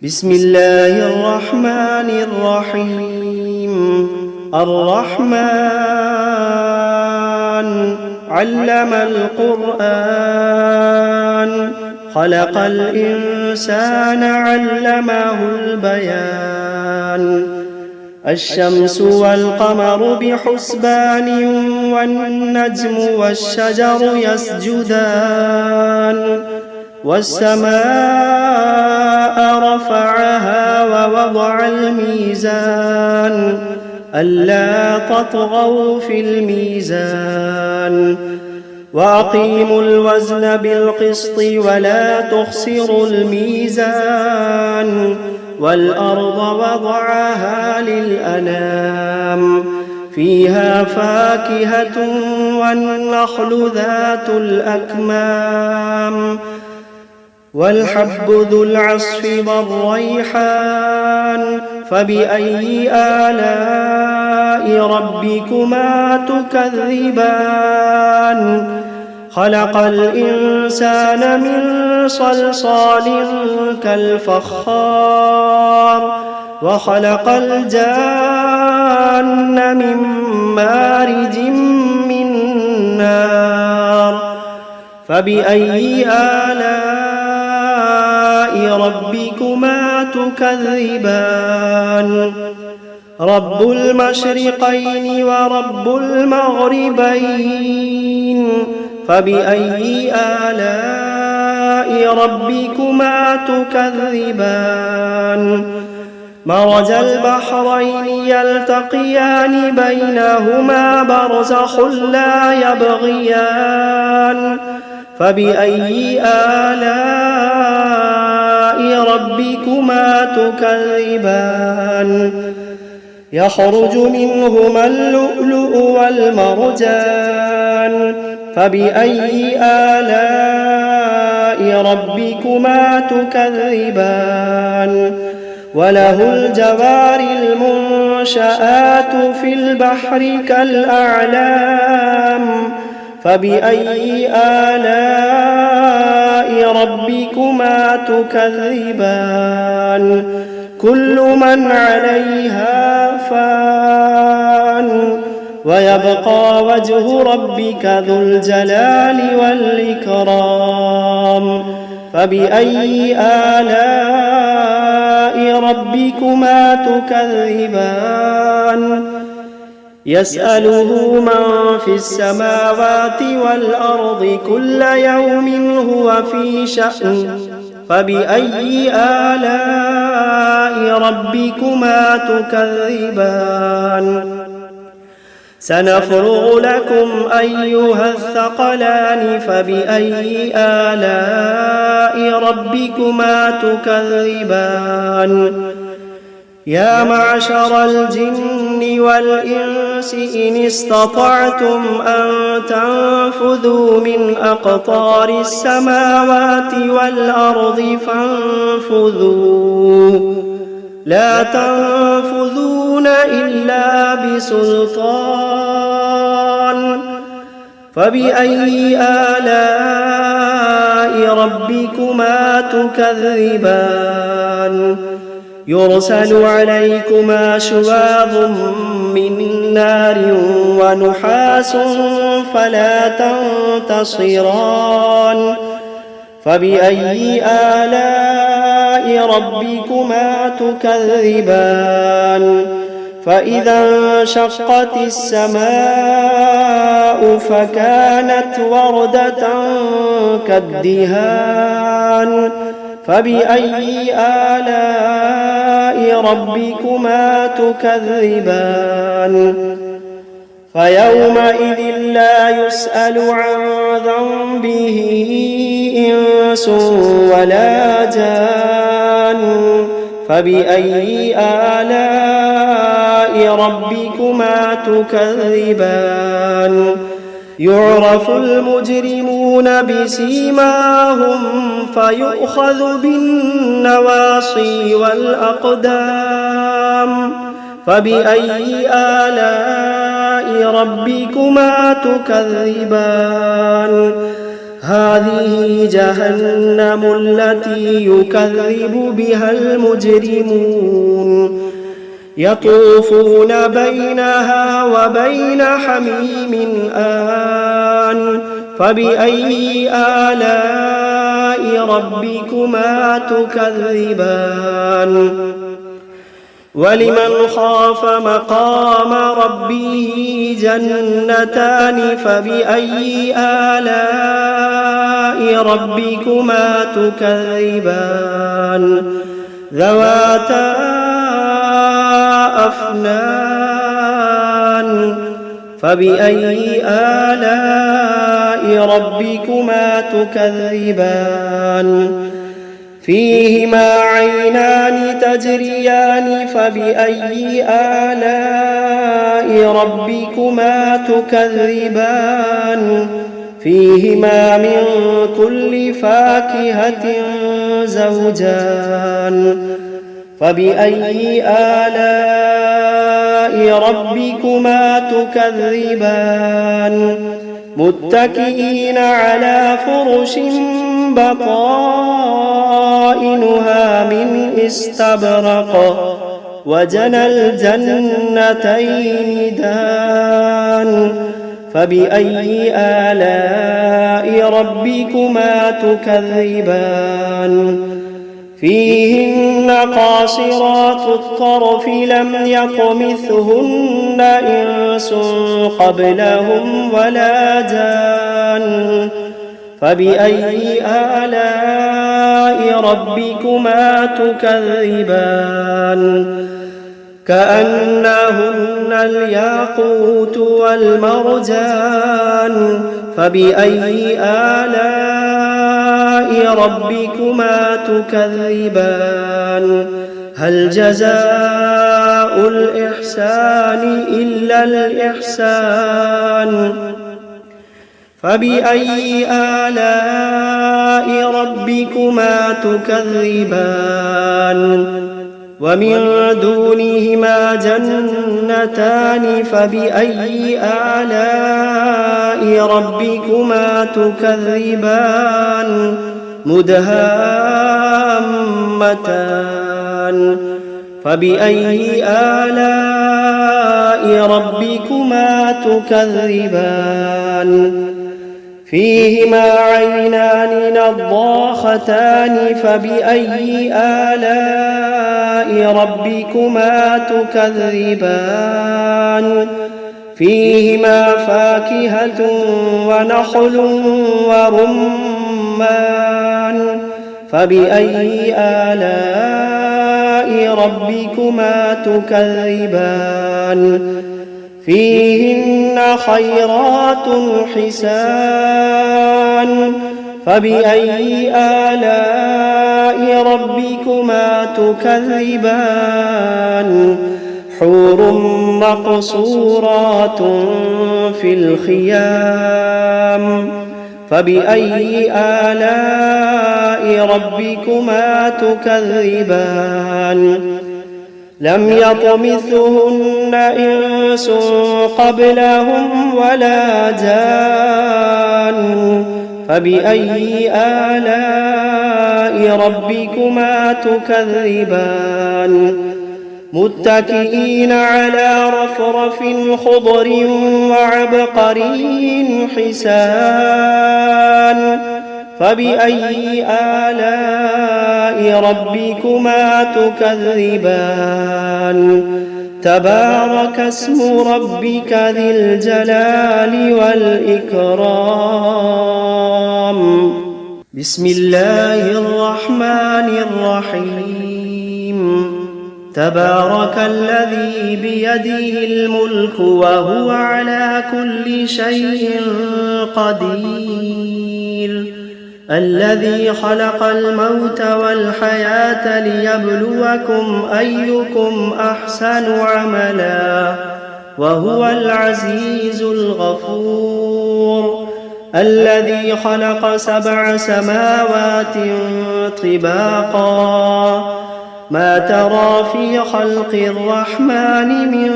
بسم الله الرحمن الرحيم. الرحمن علم القرآن، خلق الإنسان علمه البيان. الشمس والقمر بحسبان، والنجم والشجر يسجدان. والسماء رفعها ووضع الميزان، ألا تطغوا في الميزان. وأقيموا الوزن بالقسط ولا تخسروا الميزان. والأرض وضعها للأنام، فيها فاكهة والنخل ذات الأكمام، والحب ذو العصف والريحان. فبأي آلاء ربكما تكذبان؟ خلق الإنسان من صلصال كالفخار، وخلق الجان من مارج من نار. فبأي آلاء ربكما تكذبان؟ رب المشرقين ورب المغربين. فبأي آلاء ربكما تكذبان؟ مرج البحرين يلتقيان، بينهما برزخ لا يبغيان. فبأي آلاء ربكما تكذبان؟ يخرج منهما اللؤلؤ والمرجان. فبأي آلاء ربكما تكذبان؟ وله الجوار المنشآت في البحر كالأعلام. فبأي آلاء ربكما تكذبان؟ كل من عليها فان، ويبقى وجه ربك ذو الجلال والإكرام. فبأي آلاء ربكما تكذبان؟ يسأله من في السماوات والأرض كل يوم هو في شأن. فبأي آلاء ربكما تكذبان؟ سنفرغ لكم أيها الثقلان. فبأي آلاء ربكما تكذبان؟ يا معشر الجن والإنس إن استطعتم أن تنفذوا من أقطار السماوات والأرض فانفذوا، لا تنفذون إلا بسلطان. فبأي آلاء ربكما تكذبان؟ يرسل عليكما شواظ من نار ونحاس فلا تنتصران. فبأي آلاء ربكما تكذبان؟ فإذا انشقت السماء فكانت وردة كالدهان. فبأي آلاء ربكما تكذبان؟ فيومئذ لا يسأل عن ذنبه إنس ولا جان. فبأي آلاء ربكما تكذبان؟ يعرف المجرمون بسيماهم فيؤخذ بالنواصي والأقدام. فبأي آلاء ربكما تكذبان؟ هذه جهنم التي يكذب بها المجرمون يطوفون بينها وبين حميم آن فبأي آلاء ربكما تكذبان ولمن خاف مقام ربه جنتان فبأي آلاء ربكما تكذبان ذواتا أفنان فبأي آلاء ربكما تكذبان فيهما عينان تجريان فبأي آلاء ربكما تكذبان فيهما من كل فاكهة زوجان فبأي آلاء ربكما تكذبان متكئين على فرش بطائنها من استبرق وجنى الجنتين دان فبأي آلاء ربكما تكذبان فيهن قاصرات الطرف لم يطمثهن إنس قبلهم ولا جان فبأي آلاء ربكما تكذبان كأنهن الياقوت والمرجان فبأي آلاء ربكما تكذبان هل جزاء الإحسان إلا الإحسان فبأي آلاء ربكما تكذبان ومن دونهما جنتان فبأي آلاء ربكما تكذبان مدهامتان فبأي آلاء ربكما تكذبان فيهما عينان نضاختان فبأي آلاء ربكما تكذبان فيهما فاكهة ونخل ورمان فبأي آلاء ربكما تكذبان فيهن خيرات حسان فبأي آلاء ربكما تكذبان حور مقصورات في الخيام فبأي آلاء ربكما تكذبان لم يطمثهن إنس قبلهم ولا جان فبأي آلاء ربكما تكذبان متكئين على رفرف خضر وعبقري حسان فبأي آلاء ربكما تكذبان تبارك اسم ربك ذي الجلال والإكرام بسم الله الرحمن الرحيم تبارك الذي بيده الملك وهو على كل شيء قدير الذي خلق الموت والحياة ليبلوكم أيكم أحسن عملا وهو العزيز الغفور الذي خلق 7 سماوات طباقا ما ترى في خلق الرحمن من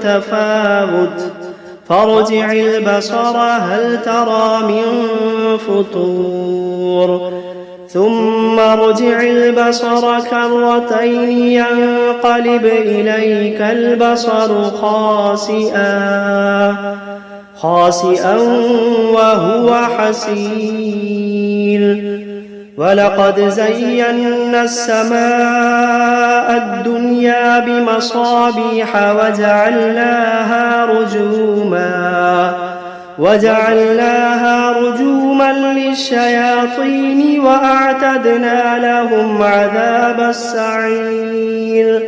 تفاوت فارجع البصر هل ترى من فطور ثم ارجع البصر كرتين ينقلب إليك البصر خاسئا وهو حسير ولقد زينا السماء الدنيا بمصابيح وجعلناها رجوما للشياطين وأعتدنا لهم عذاب السعير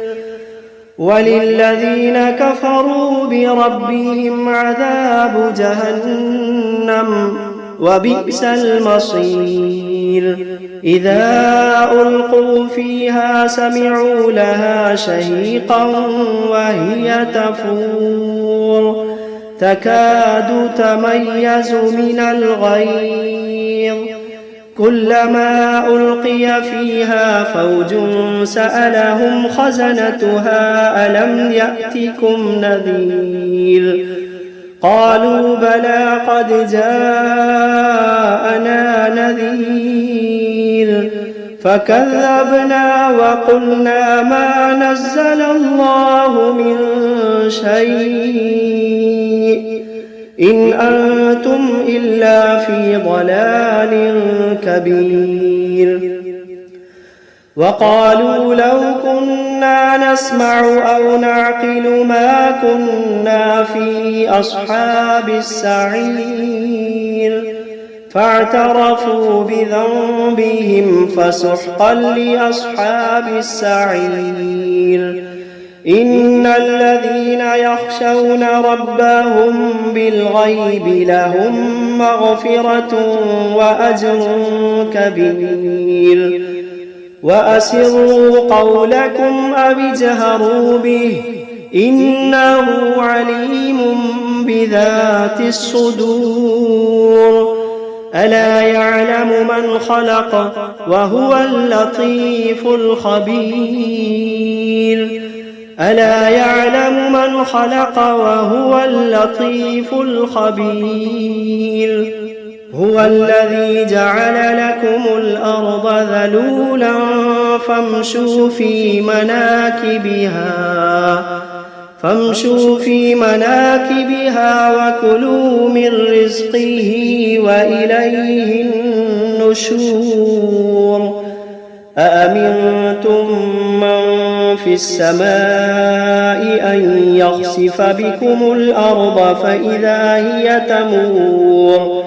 وللذين كفروا بربهم عذاب جهنم وبئس المصير إذا ألقوا فيها سمعوا لها شهيقا وهي تفور تكاد تميز من الغيظ كلما ألقي فيها فوج سألهم خزنتها ألم يأتكم نذير قالوا بلى قد جاءنا نذير فكذبنا وقلنا ما نزل الله من شيء إن أنتم إلا في ضلال كبير وقالوا لو كنا نسمع أو نعقل ما كنا في أصحاب السعير فاعترفوا بذنبهم فسحقا لأصحاب السعير إن الذين يخشون ربهم بالغيب لهم مغفرة وأجر كبير وأسروا قولكم أو اجهروا به إنه عليم بذات الصدور ألا يعلم من خلق وهو اللطيف الخبير ألا يعلم من خلق وهو اللطيف الخبير هو الذي جعل لكم الأرض ذلولا فامشوا في مناكبها وكلوا من رزقه وإليه النشور أأمنتم من في السماء أن يخسف بكم الأرض فإذا هي تمور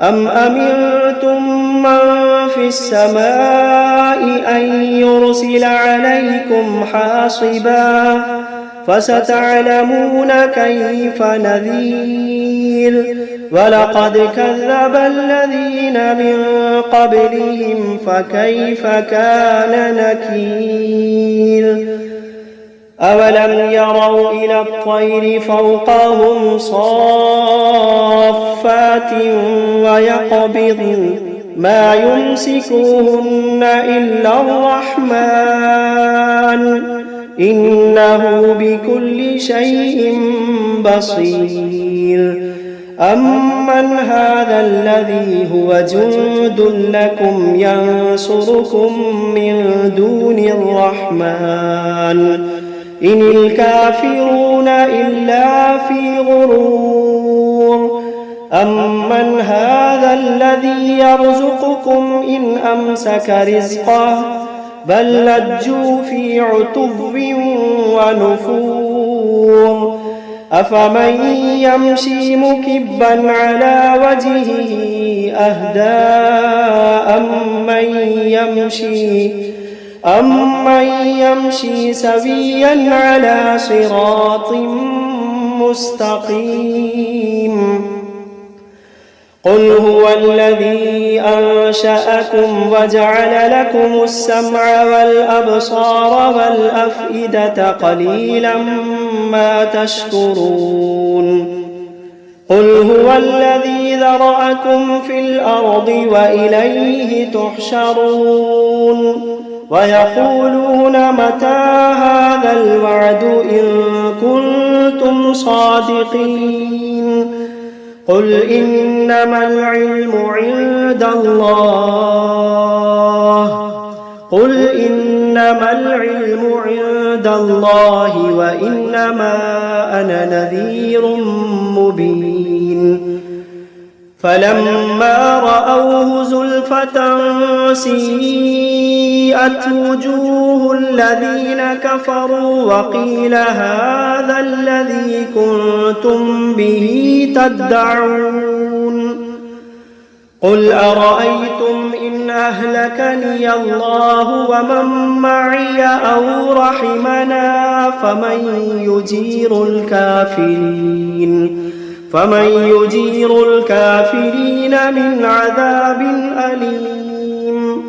أم أمنتم من في السماء أن يرسل عليكم حاصبا فستعلمون كيف نذير ولقد كذب الذين من قبلهم فكيف كان نكير أولم يروا إلى الطير فوقهم صافات ويقبضن ما يمسكوهن إلا الرحمن إنه بكل شيء بصير أمن هذا الذي هو جند لكم ينصركم من دون الرحمن إن الكافرون إلا في غرور أمن هذا الذي يرزقكم إن أمسك رزقه بل لجوا في عتب ونفور أفمن يمشي مكبا على وجهه أهدى أمن يمشي سويا على صراط مستقيم قل هو الذي أنشأكم وجعل لكم السمع والأبصار والأفئدة قليلا ما تشكرون قل هو الذي ذرأكم في الأرض وإليه تحشرون ويقولون متى هذا الوعد إن كنتم صادقين قل إنما العلم عند الله وإنما أنا نذير مبين فلما رأوه زلفة سيئت وجوه الذين كفروا وقيل هذا الذي كنتم به تدعون قل أرأيتم إن أهلكني الله ومن معي أو رحمنا فمن يجير الكافرين من عذاب أليم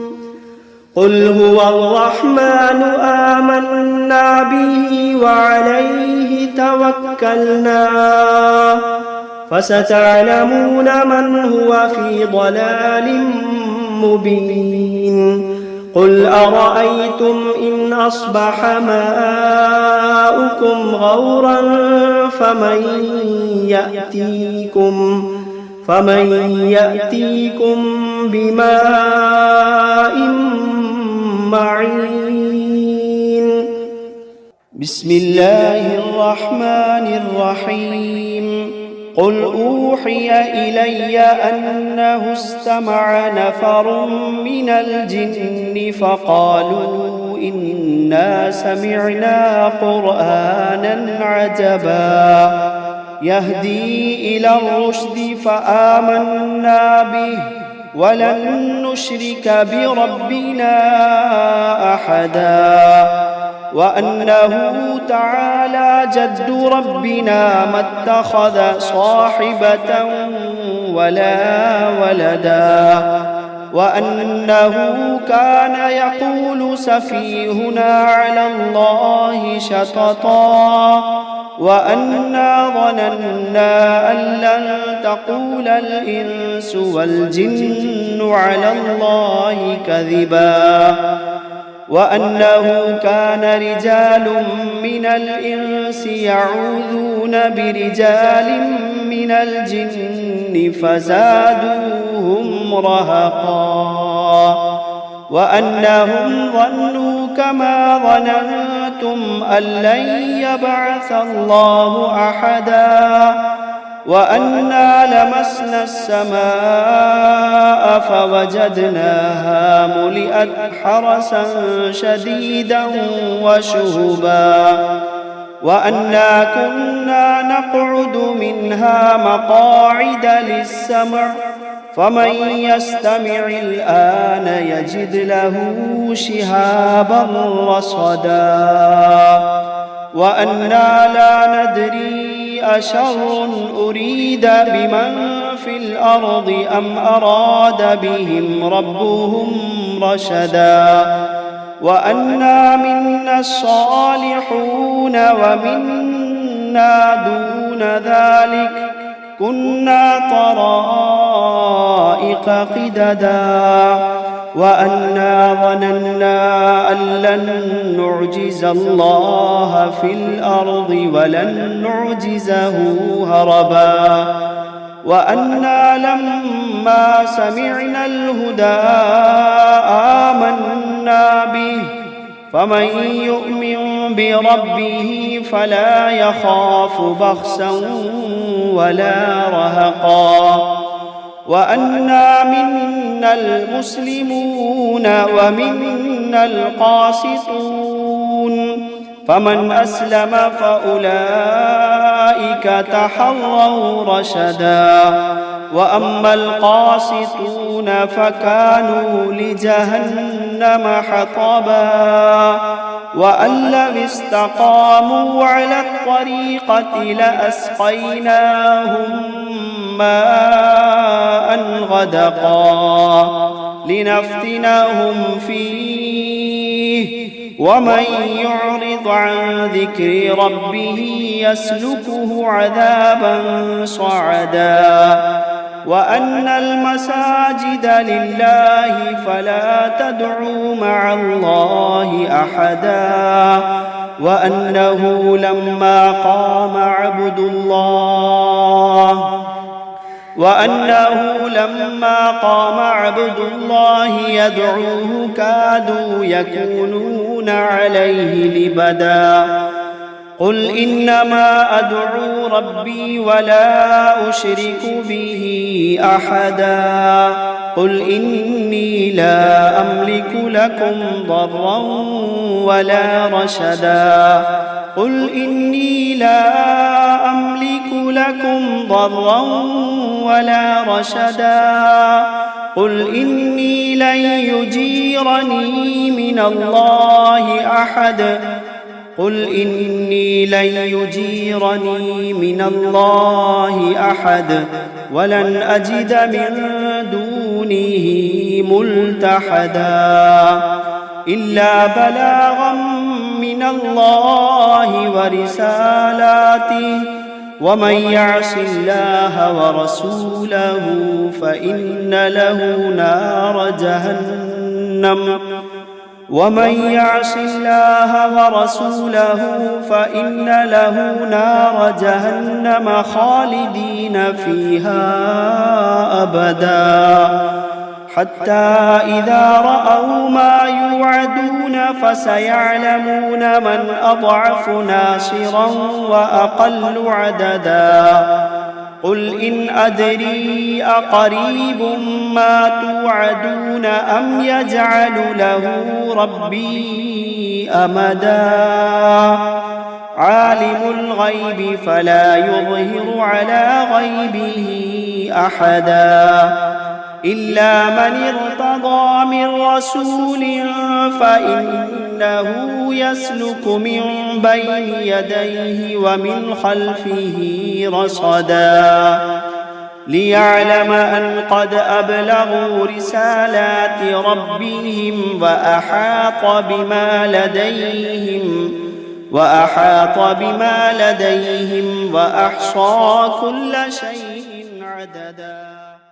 قل هو الرحمن آمنا به وعليه توكلنا فستعلمون من هو في ضلال مبين قل أرأيتم إن أصبح ماؤكم غورا فمن يأتيكم بماء معين بسم الله الرحمن الرحيم قل أوحي إلي أنه استمع نفر من الجن فقالوا إنا سمعنا قرآنا عجبا يهدي إلى الرشد فآمنا به ولن نشرك بربنا أحدا وأنه تعالى جد ربنا ما اتخذ صاحبة ولا ولدا وأنه كان يقول سفيهنا على الله شططا وأنا ظننا أن لن تقول الإنس والجن على الله كذبا وأنه كان رجال من الإنس يعوذون برجال من الجن فزادوهم رهقا وأنهم ظنوا كما ظننتم أن لن يبعث الله أحدا وأنا لمسنا السماء فوجدناها ملئت حرسا شديدا وشهبا وأنا كنا نقعد منها مقاعد للسمع فمن يستمع الآن يجد له شهابا رصدا وأنا لا ندري أشر أريد بمن في الأرض أم أراد بهم ربهم رشدا وأنا منا الصالحون ومنا دون ذلك كنا طرائق قددا وأنا ظننا أن لن نعجز الله في الأرض ولن نعجزه هربا وأنا لما سمعنا الهدى آمنا به فمن يؤمن بربه فلا يخاف بخسا ولا رهقا وأنا منا المسلمون ومنا القاسطون فمن أسلم فأولئك تحروا رشدا وأما القاسطون فكانوا لجهنم حطبا وأن لو استقاموا على الطريقة لأسقيناهم ماء غدقا لنفتنهم فيه ومن يعرض عن ذكر ربه يسلكه عذابا صعدا وأن المساجد لله فلا تدعوا مع الله أحدا وأنه لما قام عبد الله يدعوه كادوا يكونون عليه لبدا. قل إنما أدعو ربي ولا أشرك به أحدا. قل إني لا أملك لكم ضرا ولا رشدا. قل إني لا أملك لكم ضرا ولا رشدا. قل إني لن يجيرني من الله أحد. قل إني لن يجيرني من الله أحد ولن أجد من دونه ملتحدا إلا بلاغا من الله ورسالاته ومن يعص الله ورسوله فإن له نار جهنم خالدين فيها أبدا حتى إذا رأوا ما يوعدون فسيعلمون من أضعف ناصرا وأقل عددا. قل إن أدري أقريب ما توعدون أم يجعل له ربي أمدا. عالم الغيب فلا يظهر على غيبه أحدا إلا من ارتضى من رسول فإنه يسلك من بين يديه ومن خلفه رصدا ليعلم أن قد أبلغوا رسالات ربهم وأحاط بما لديهم وأحصى كل شيء عددا.